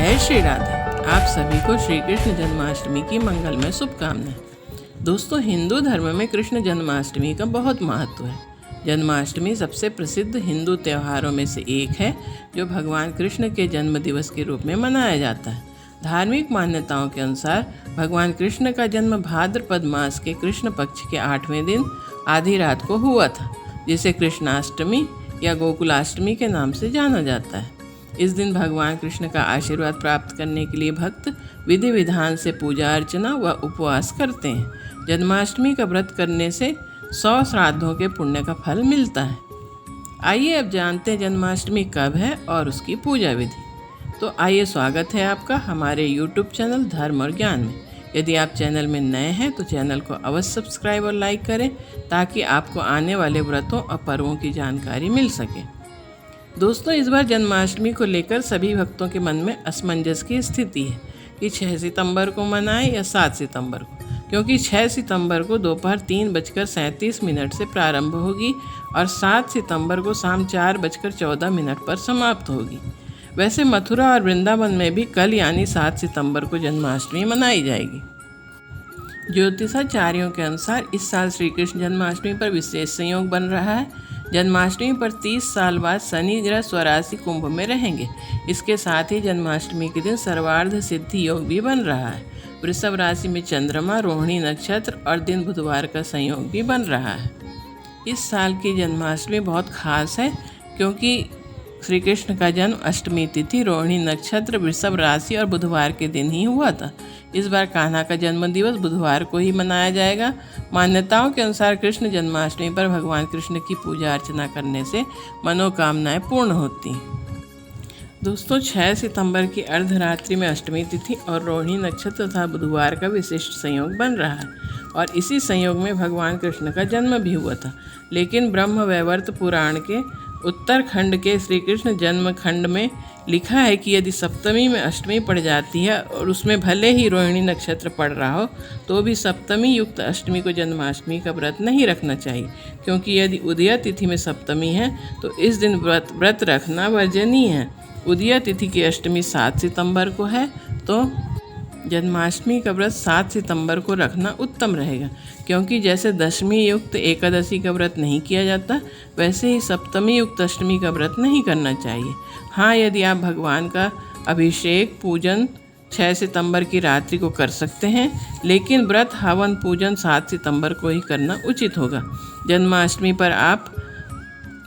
जय श्री राधे। आप सभी को श्री कृष्ण जन्माष्टमी की मंगलमय शुभकामनाएं। दोस्तों, हिंदू धर्म में कृष्ण जन्माष्टमी का बहुत महत्व है। जन्माष्टमी सबसे प्रसिद्ध हिंदू त्योहारों में से एक है जो भगवान कृष्ण के जन्म दिवस के रूप में मनाया जाता है। धार्मिक मान्यताओं के अनुसार भगवान कृष्ण का जन्म भाद्रपद मास के कृष्ण पक्ष के 8वें दिन आधी रात को हुआ था, जिसे कृष्णाष्टमी या गोकुलाष्टमी के नाम से जाना जाता है। इस दिन भगवान कृष्ण का आशीर्वाद प्राप्त करने के लिए भक्त विधि विधान से पूजा अर्चना व उपवास करते हैं। जन्माष्टमी का व्रत करने से 100 श्राद्धों के पुण्य का फल मिलता है। आइए अब जानते हैं जन्माष्टमी कब है और उसकी पूजा विधि। तो आइए, स्वागत है आपका हमारे YouTube चैनल धर्म और ज्ञान में। यदि आप चैनल में नए हैं तो चैनल को अवश्य सब्सक्राइब और लाइक करें ताकि आपको आने वाले व्रतों और पर्वों की जानकारी मिल सके। दोस्तों, इस बार जन्माष्टमी को लेकर सभी भक्तों के मन में असमंजस की स्थिति है कि 6 सितंबर को मनाएं या 7 सितंबर को, क्योंकि 6 सितंबर को दोपहर 3:37 से प्रारंभ होगी और 7 सितंबर को शाम 4:14 पर समाप्त होगी। वैसे मथुरा और वृंदावन में भी कल यानी 7 सितंबर को जन्माष्टमी मनाई जाएगी। ज्योतिषाचार्यों के अनुसार इस साल श्री कृष्ण जन्माष्टमी पर विशेष संयोग बन रहा है। जन्माष्टमी पर 30 साल बाद शनि ग्रह स्वराशि कुंभ में रहेंगे। इसके साथ ही जन्माष्टमी के दिन सर्वार्ध सिद्धि योग भी बन रहा है। वृषभ राशि में चंद्रमा, रोहिणी नक्षत्र और दिन बुधवार का संयोग भी बन रहा है। इस साल की जन्माष्टमी बहुत खास है क्योंकि श्री कृष्ण का जन्म अष्टमी तिथि, रोहिणी नक्षत्र, वृषभ राशि और बुधवार के दिन ही हुआ था। इस बार कान्हा का जन्म दिवस बुधवार को ही मनाया जाएगा। मान्यताओं के अनुसार कृष्ण जन्माष्टमी पर भगवान कृष्ण की पूजा अर्चना करने से मनोकामनाएं पूर्ण होती हैं। दोस्तों, 6 सितंबर की अर्धरात्रि में अष्टमी तिथि और रोहिणी नक्षत्र तथा बुधवार का विशिष्ट संयोग बन रहा है और इसी संयोग में भगवान कृष्ण का जन्म भी हुआ था। लेकिन ब्रह्म वैवर्त पुराण के उत्तरखंड के श्री कृष्ण जन्म खंड में लिखा है कि यदि सप्तमी में अष्टमी पड़ जाती है और उसमें भले ही रोहिणी नक्षत्र पड़ रहा हो तो भी सप्तमी युक्त अष्टमी को जन्माष्टमी का व्रत नहीं रखना चाहिए, क्योंकि यदि उदया तिथि में सप्तमी है तो इस दिन व्रत रखना वर्जनीय है। उदया तिथि की अष्टमी 7 सितंबर को है तो जन्माष्टमी का व्रत 7 सितंबर को रखना उत्तम रहेगा, क्योंकि जैसे दशमी युक्त एकादशी का व्रत नहीं किया जाता वैसे ही सप्तमी युक्त अष्टमी का व्रत नहीं करना चाहिए। हाँ, यदि आप भगवान का अभिषेक पूजन 6 सितंबर की रात्रि को कर सकते हैं, लेकिन व्रत हवन पूजन 7 सितंबर को ही करना उचित होगा। जन्माष्टमी पर आप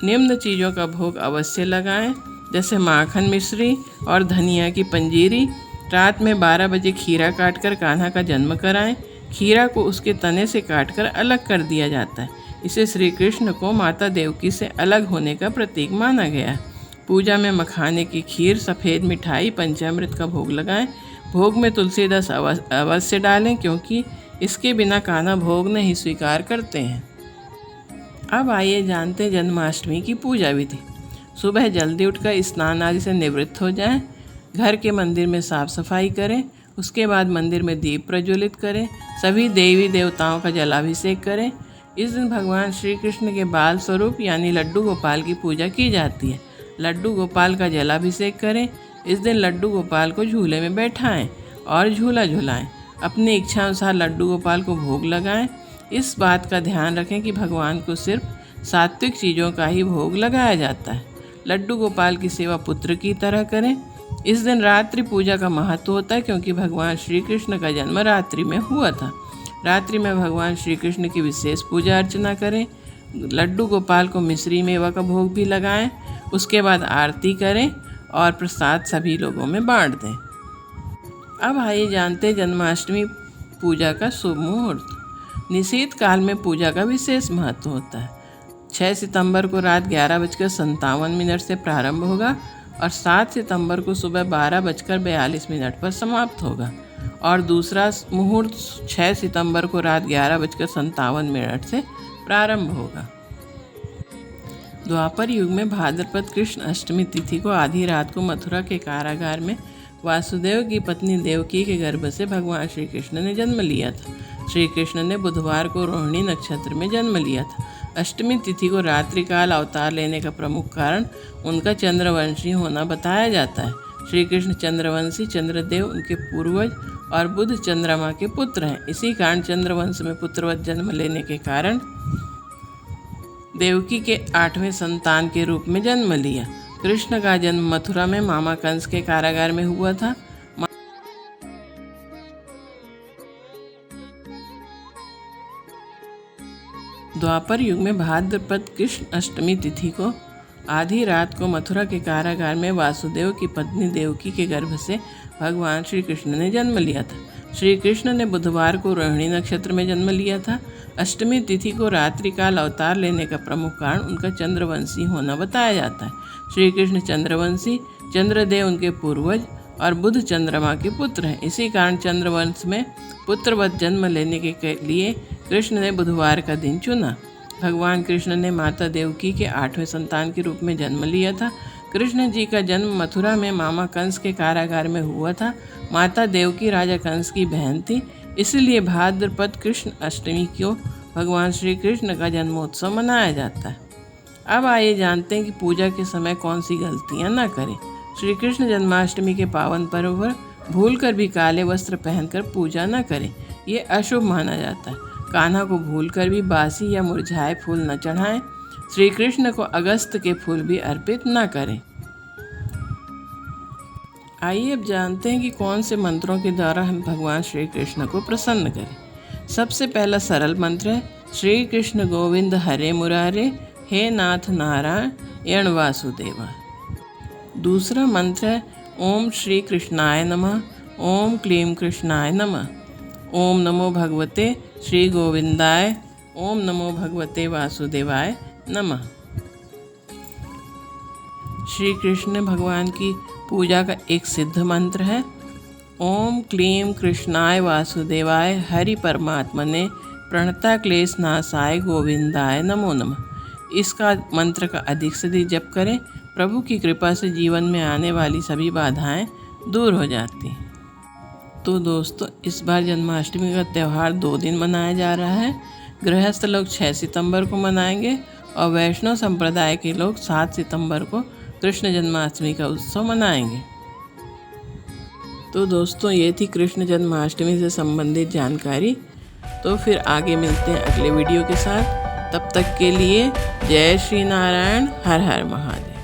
निम्न चीज़ों का भोग अवश्य लगाएं, जैसे माखन मिश्री और धनिया की पंजीरी। रात में 12 बजे खीरा काटकर कान्हा का जन्म कराएं। खीरा को उसके तने से काटकर अलग कर दिया जाता है। इसे श्री कृष्ण को माता देवकी से अलग होने का प्रतीक माना गया है। पूजा में मखाने की खीर, सफ़ेद मिठाई, पंचामृत का भोग लगाएं। भोग में तुलसी रस अवश्य डालें, क्योंकि इसके बिना कान्हा भोग नहीं स्वीकार करते हैं। अब आइए जानते हैं जन्माष्टमी की पूजा विधि। सुबह जल्दी उठकर स्नान आदि से निवृत्त हो जाएं। घर के मंदिर में साफ सफाई करें। उसके बाद मंदिर में दीप प्रज्वलित करें। सभी देवी देवताओं का जलाभिषेक करें। इस दिन भगवान श्री कृष्ण के बाल स्वरूप यानी लड्डू गोपाल की पूजा की जाती है। लड्डू गोपाल का जलाभिषेक करें। इस दिन लड्डू गोपाल को झूले में बैठाएं और झूला झुलाएं। अपनी इच्छा अनुसार लड्डू गोपाल को भोग लगाएं। इस बात का ध्यान रखें कि भगवान को सिर्फ सात्विक चीज़ों का ही भोग लगाया जाता है। लड्डू गोपाल की सेवा पुत्र की तरह करें। इस दिन रात्रि पूजा का महत्व होता है, क्योंकि भगवान श्री कृष्ण का जन्म रात्रि में हुआ था। रात्रि में भगवान श्री कृष्ण की विशेष पूजा अर्चना करें। लड्डू गोपाल को मिश्री मेवा का भोग भी लगाएं। उसके बाद आरती करें और प्रसाद सभी लोगों में बांट दें। अब आइए जानते हैं जन्माष्टमी पूजा का शुभ मुहूर्त। निशीत काल में पूजा का विशेष महत्व होता है। 6 सितंबर को रात 11:57 से प्रारंभ होगा और 7 सितंबर को सुबह 12:42 पर समाप्त होगा और दूसरा मुहूर्त 6 सितंबर को रात 11:57 से प्रारंभ होगा। द्वापर युग में भाद्रपद कृष्ण अष्टमी तिथि को आधी रात को मथुरा के कारागार में वासुदेव की पत्नी देवकी के गर्भ से भगवान श्री कृष्ण ने जन्म लिया था। श्री कृष्ण ने बुधवार को रोहिणी नक्षत्र में जन्म लिया था। अष्टमी तिथि को रात्रिकाल अवतार लेने का प्रमुख कारण उनका चंद्रवंशी होना बताया जाता है। श्री कृष्ण चंद्रवंशी, चंद्रदेव उनके पूर्वज और बुध चंद्रमा के पुत्र हैं। इसी कारण चंद्रवंश में पुत्रवत जन्म लेने के कारण देवकी के 8वें संतान के रूप में जन्म लिया। कृष्ण का जन्म मथुरा में मामा कंस के कारागार में हुआ था। द्वापर युग में भाद्रपद कृष्ण अष्टमी तिथि को आधी रात को मथुरा के कारागार में वासुदेव की पत्नी देवकी के गर्भ से भगवान श्री कृष्ण ने जन्म लिया था। श्री कृष्ण ने बुधवार को रोहिणी नक्षत्र में जन्म लिया था। अष्टमी तिथि को रात्रिकाल अवतार लेने का प्रमुख कारण उनका चंद्रवंशी होना बताया जाता है। श्री कृष्ण चंद्रवंशी, चंद्रदेव उनके पूर्वज और बुध चंद्रमा के पुत्र हैं। इसी कारण चंद्रवंश में पुत्रवत जन्म लेने के लिए कृष्ण ने बुधवार का दिन चुना। भगवान कृष्ण ने माता देवकी के 8वें संतान के रूप में जन्म लिया था। कृष्ण जी का जन्म मथुरा में मामा कंस के कारागार में हुआ था। माता देवकी राजा कंस की बहन थी, इसलिए भाद्रपद कृष्ण अष्टमी को भगवान श्री कृष्ण का जन्मोत्सव मनाया जाता है। अब आइए जानते हैं कि पूजा के समय कौन सी गलतियाँ न करें। श्री कृष्ण जन्माष्टमी के पावन पर्व पर भूलकर भी काले वस्त्र पहनकर पूजा न करें, ये अशुभ माना जाता है। कान्हा को भूलकर भी बासी या मुरझाए फूल न चढ़ाएं। श्री कृष्ण को अगस्त के फूल भी अर्पित न करें। आइए अब जानते हैं कि कौन से मंत्रों के द्वारा हम भगवान श्री कृष्ण को प्रसन्न करें। सबसे पहला सरल मंत्र है श्री कृष्ण गोविंद हरे मुरारे, हे नाथ नारायण वासुदेवा। दूसरा मंत्र है ओम श्री कृष्णाय नमः, ओम क्लीं कृष्णाय नमः, ओम नमो भगवते श्री गोविंदाय, ओम नमो भगवते वासुदेवाय नमः। श्री कृष्ण भगवान की पूजा का एक सिद्ध मंत्र है ओम क्लीं कृष्णाय वासुदेवाय हरि परमात्मने प्रणता क्लेश नाशाय गोविंदाय नमो नमः। इसका मंत्र का अधिक से अधिक जप करें। प्रभु की कृपा से जीवन में आने वाली सभी बाधाएं दूर हो जाती हैं। तो दोस्तों, इस बार जन्माष्टमी का त्यौहार 2 दिन मनाया जा रहा है। गृहस्थ लोग 6 सितंबर को मनाएंगे और वैष्णव संप्रदाय के लोग 7 सितंबर को कृष्ण जन्माष्टमी का उत्सव मनाएंगे। तो दोस्तों, ये थी कृष्ण जन्माष्टमी से संबंधित जानकारी। तो फिर आगे मिलते हैं अगले वीडियो के साथ। तब तक के लिए जय श्री नारायण, हर हर महादेव।